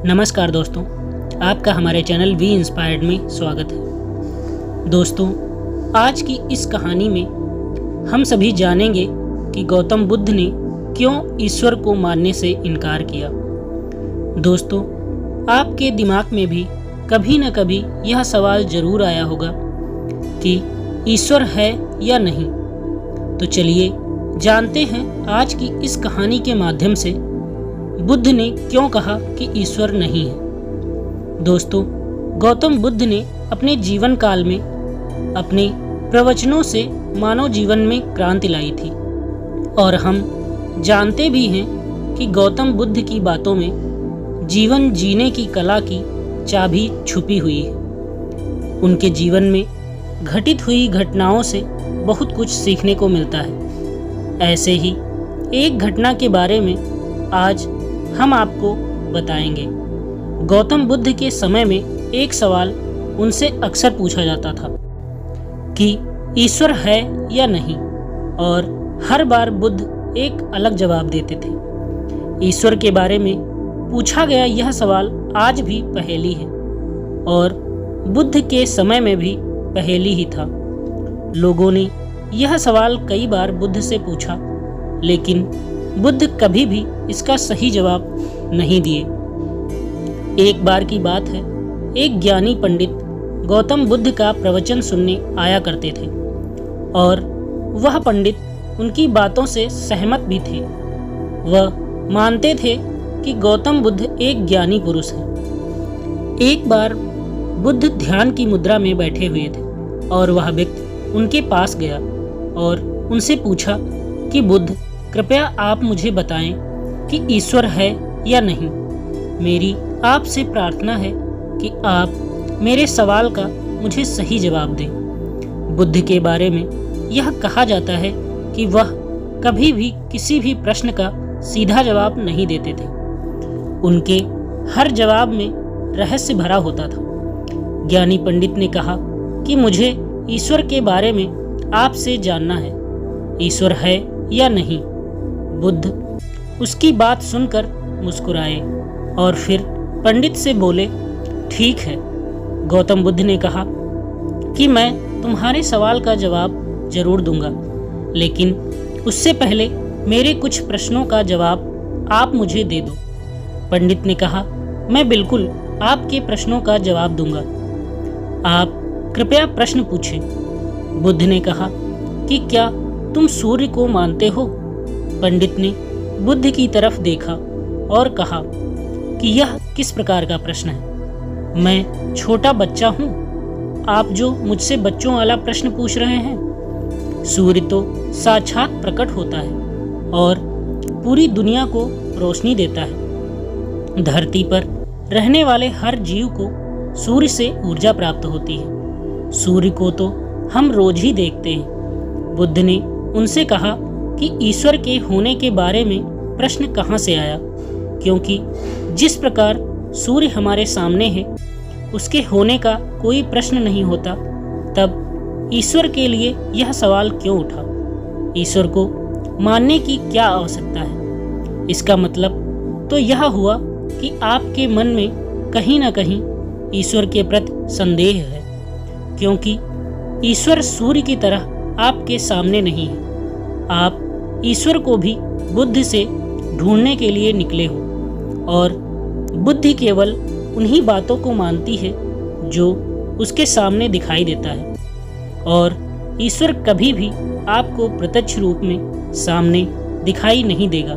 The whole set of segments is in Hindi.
नमस्कार दोस्तों, आपका हमारे चैनल वी इंस्पायर्ड में स्वागत है। दोस्तों, आज की इस कहानी में हम सभी जानेंगे कि गौतम बुद्ध ने क्यों ईश्वर को मानने से इनकार किया। दोस्तों, आपके दिमाग में भी कभी न कभी यह सवाल जरूर आया होगा कि ईश्वर है या नहीं। तो चलिए जानते हैं आज की इस कहानी के माध्यम से बुद्ध ने क्यों कहा कि ईश्वर नहीं है। दोस्तों, गौतम बुद्ध ने अपने जीवन काल में अपने प्रवचनों से मानव जीवन में क्रांति लाई थी और हम जानते भी हैं कि गौतम बुद्ध की बातों में जीवन जीने की कला की चाबी छुपी हुई है। उनके जीवन में घटित हुई घटनाओं से बहुत कुछ सीखने को मिलता है। ऐसे ही एक घटना के बारे में आज हम आपको बताएंगे। गौतम बुद्ध के समय में एक सवाल उनसे अक्सर पूछा जाता था कि ईश्वर है या नहीं, और हर बार बुद्ध एक अलग जवाब देते थे। ईश्वर के बारे में पूछा गया यह सवाल आज भी पहेली है और बुद्ध के समय में भी पहेली ही था। लोगों ने यह सवाल कई बार बुद्ध से पूछा, लेकिन बुद्ध कभी भी इसका सही जवाब नहीं दिए। एक बार की बात है, एक ज्ञानी पंडित गौतम बुद्ध का प्रवचन सुनने आया करते थे और वह पंडित उनकी बातों से सहमत भी थे। वह मानते थे कि गौतम बुद्ध एक ज्ञानी पुरुष हैं। एक बार बुद्ध ध्यान की मुद्रा में बैठे हुए थे और वह व्यक्ति उनके पास गया और उनसे पूछा कि बुद्ध, कृपया आप मुझे बताएं कि ईश्वर है या नहीं। मेरी आपसे प्रार्थना है कि आप मेरे सवाल का मुझे सही जवाब दें। बुद्ध के बारे में यह कहा जाता है कि वह कभी भी किसी भी प्रश्न का सीधा जवाब नहीं देते थे। उनके हर जवाब में रहस्य भरा होता था। ज्ञानी पंडित ने कहा कि मुझे ईश्वर के बारे में आपसे जानना है। ईश्वर है या नहीं? बुद्ध उसकी बात सुनकर मुस्कुराए और फिर पंडित से बोले, ठीक है। गौतम बुद्ध ने कहा कि मैं तुम्हारे सवाल का जवाब जरूर दूंगा, लेकिन उससे पहले मेरे कुछ प्रश्नों का जवाब आप मुझे दे दो। पंडित ने कहा, मैं बिल्कुल आपके प्रश्नों का जवाब दूंगा। आप कृपया प्रश्न पूछें। बुद्ध ने कहा कि क्या तुम सूर्य को मानते हो? पंडित ने बुद्ध की तरफ देखा और कहा कि यह किस प्रकार का प्रश्न है? मैं छोटा बच्चा हूँ, आप जो मुझसे बच्चों वाला प्रश्न पूछ रहे हैं। सूर्य तो साक्षात प्रकट होता है और पूरी दुनिया को रोशनी देता है। धरती पर रहने वाले हर जीव को सूर्य से ऊर्जा प्राप्त होती है। सूर्य को तो हम रोज ही देखते हैं। बुद्ध ने उनसे कहा कि ईश्वर के होने के बारे में प्रश्न कहाँ से आया, क्योंकि जिस प्रकार सूर्य हमारे सामने है उसके होने का कोई प्रश्न नहीं होता, तब ईश्वर के लिए यह सवाल क्यों उठा? ईश्वर को मानने की क्या आवश्यकता है? इसका मतलब तो यह हुआ कि आपके मन में कहीं ना कहीं ईश्वर के प्रति संदेह है, क्योंकि ईश्वर सूर्य की तरह आपके सामने नहीं है। आप ईश्वर को भी बुद्ध से ढूंढने के लिए निकले हो और बुद्धि केवल उन्हीं बातों को मानती है जो उसके सामने दिखाई देता है, और ईश्वर कभी भी आपको प्रत्यक्ष रूप में सामने दिखाई नहीं देगा।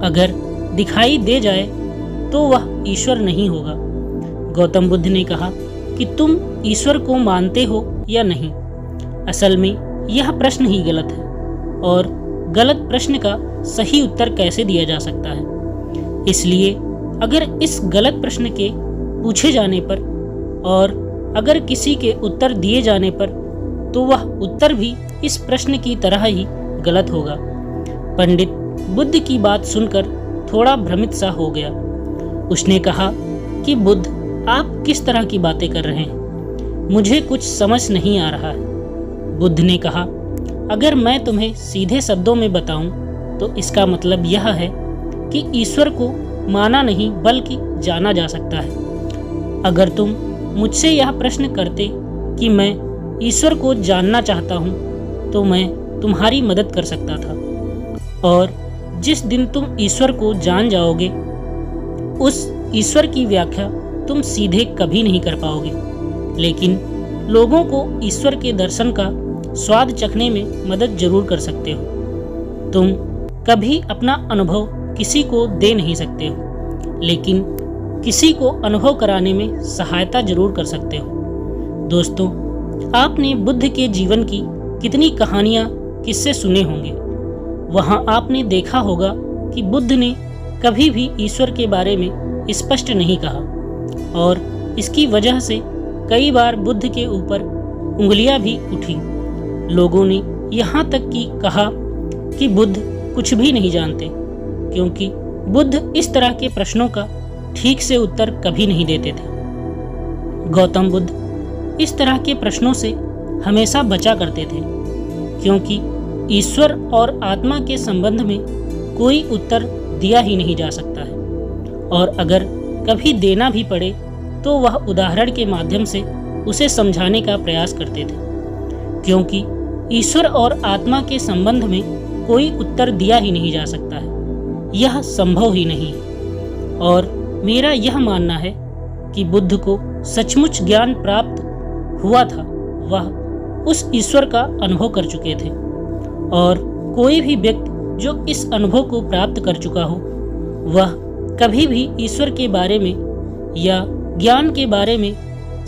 अगर दिखाई दे जाए तो वह ईश्वर नहीं होगा। गौतम बुद्ध ने कहा कि तुम ईश्वर को मानते हो या नहीं। असल में यह प्रश्न ही गलत है, और गलत प्रश्न का सही उत्तर कैसे दिया जा सकता है। इसलिए अगर इस गलत प्रश्न के पूछे जाने पर और अगर किसी के उत्तर दिए जाने पर, तो वह उत्तर भी इस प्रश्न की तरह ही गलत होगा। पंडित बुद्ध की बात सुनकर थोड़ा भ्रमित सा हो गया। उसने कहा कि बुद्ध, आप किस तरह की बातें कर रहे हैं? मुझे कुछ समझ नहीं आ रहा है। बुद्ध ने कहा, अगर मैं तुम्हें सीधे शब्दों में बताऊं तो इसका मतलब यह है कि ईश्वर को माना नहीं बल्कि जाना जा सकता है। अगर तुम मुझसे यह प्रश्न करते कि मैं ईश्वर को जानना चाहता हूँ तो मैं तुम्हारी मदद कर सकता था, और जिस दिन तुम ईश्वर को जान जाओगे उस ईश्वर की व्याख्या तुम सीधे कभी नहीं कर पाओगे, लेकिन लोगों को ईश्वर के दर्शन का स्वाद चखने में मदद जरूर कर सकते हो। तुम कभी अपना अनुभव किसी को दे नहीं सकते हो, लेकिन किसी को अनुभव कराने में सहायता जरूर कर सकते हो। दोस्तों, आपने बुद्ध के जीवन की कितनी कहानियाँ किस्से सुने होंगे। वहाँ आपने देखा होगा कि बुद्ध ने कभी भी ईश्वर के बारे में स्पष्ट नहीं कहा, और इसकी वजह से कई बार बुद्ध के ऊपर उंगलियां भी उठी। लोगों ने यहाँ तक कि कहा कि बुद्ध कुछ भी नहीं जानते, क्योंकि बुद्ध इस तरह के प्रश्नों का ठीक से उत्तर कभी नहीं देते थे। गौतम बुद्ध इस तरह के प्रश्नों से हमेशा बचा करते थे, क्योंकि ईश्वर और आत्मा के संबंध में कोई उत्तर दिया ही नहीं जा सकता है, और अगर कभी देना भी पड़े तो वह उदाहरण के माध्यम से उसे समझाने का प्रयास करते थे, क्योंकि ईश्वर और आत्मा के संबंध में कोई उत्तर दिया ही नहीं जा सकता है, यह संभव ही नहीं है। और मेरा यह मानना है कि बुद्ध को सचमुच ज्ञान प्राप्त हुआ था, वह उस ईश्वर का अनुभव कर चुके थे, और कोई भी व्यक्ति जो इस अनुभव को प्राप्त कर चुका हो वह कभी भी ईश्वर के बारे में या ज्ञान के बारे में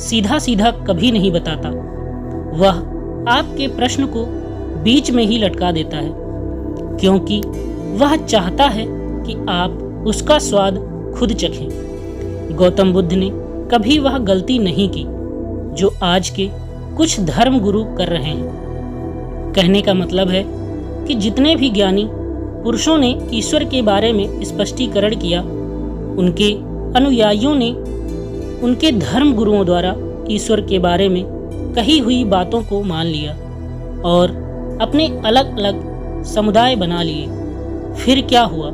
सीधा सीधा कभी नहीं बताता। वह आपके प्रश्न को बीच में ही लटका देता है, क्योंकि वह चाहता है कि आप उसका स्वाद खुद चखें। गौतम बुद्ध ने कभी वह गलती नहीं की जो आज के कुछ धर्म गुरु कर रहे हैं। कहने का मतलब है कि जितने भी ज्ञानी पुरुषों ने ईश्वर के बारे में स्पष्टीकरण किया, उनके अनुयायियों ने उनके धर्म गुरुओं द्वारा ईश्वर के बारे में कही हुई बातों को मान लिया और अपने अलग अलग समुदाय बना लिए। फिर क्या हुआ,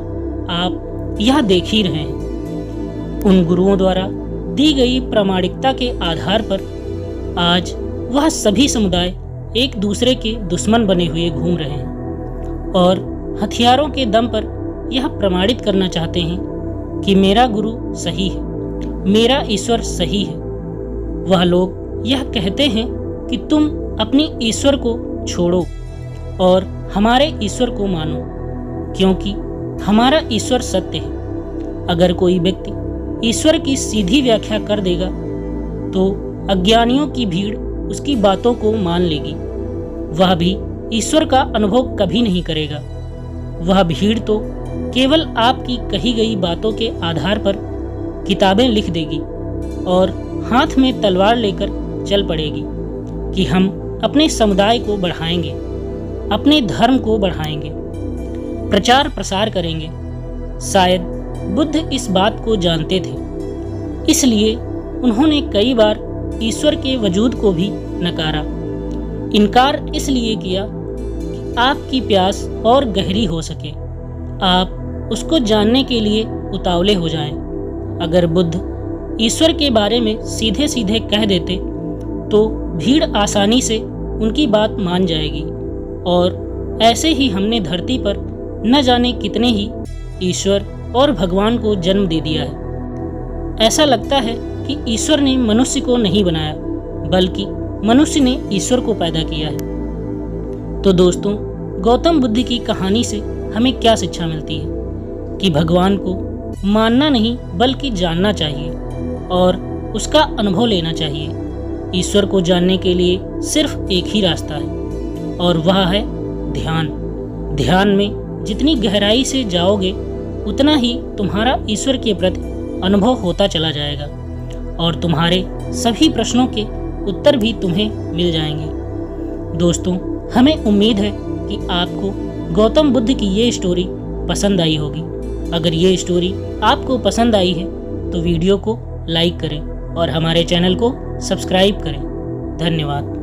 आप यह देख ही रहे हैं। उन गुरुओं द्वारा दी गई प्रामाणिकता के आधार पर आज वह सभी समुदाय एक दूसरे के दुश्मन बने हुए घूम रहे हैं और हथियारों के दम पर यह प्रमाणित करना चाहते हैं कि मेरा गुरु सही है, मेरा ईश्वर सही है। वह लोग यह कहते हैं कि तुम अपनी ईश्वर को छोड़ो और हमारे ईश्वर को मानो, क्योंकि हमारा ईश्वर सत्य है। अगर कोई व्यक्ति ईश्वर की सीधी व्याख्या कर देगा तो अज्ञानियों की भीड़ उसकी बातों को मान लेगी। वह भी ईश्वर का अनुभव कभी नहीं करेगा। वह भीड़ तो केवल आपकी कही गई बातों के आधार पर किताबें लिख देगी और हाथ में तलवार लेकर चल पड़ेगी कि हम अपने समुदाय को बढ़ाएंगे, अपने धर्म को बढ़ाएंगे, प्रचार प्रसार करेंगे। शायद बुद्ध इस बात को जानते थे, इसलिए उन्होंने कई बार ईश्वर के वजूद को भी नकारा। इनकार इसलिए किया कि आपकी प्यास और गहरी हो सके, आप उसको जानने के लिए उतावले हो जाएं। अगर बुद्ध ईश्वर के बारे में सीधे सीधे कह देते तो भीड़ आसानी से उनकी बात मान जाएगी, और ऐसे ही हमने धरती पर न जाने कितने ही ईश्वर और भगवान को जन्म दे दिया है। ऐसा लगता है कि ईश्वर ने मनुष्य को नहीं बनाया, बल्कि मनुष्य ने ईश्वर को पैदा किया है। तो दोस्तों, गौतम बुद्ध की कहानी से हमें क्या शिक्षा मिलती है कि भगवान को मानना नहीं बल्कि जानना चाहिए और उसका अनुभव लेना चाहिए। ईश्वर को जानने के लिए सिर्फ एक ही रास्ता है, और वह है ध्यान। ध्यान में जितनी गहराई से जाओगे उतना ही तुम्हारा ईश्वर के प्रति अनुभव होता चला जाएगा, और तुम्हारे सभी प्रश्नों के उत्तर भी तुम्हें मिल जाएंगे। दोस्तों, हमें उम्मीद है कि आपको गौतम बुद्ध की ये स्टोरी पसंद आई होगी। अगर ये स्टोरी आपको पसंद आई है तो वीडियो को लाइक करें और हमारे चैनल को सब्सक्राइब करें। धन्यवाद।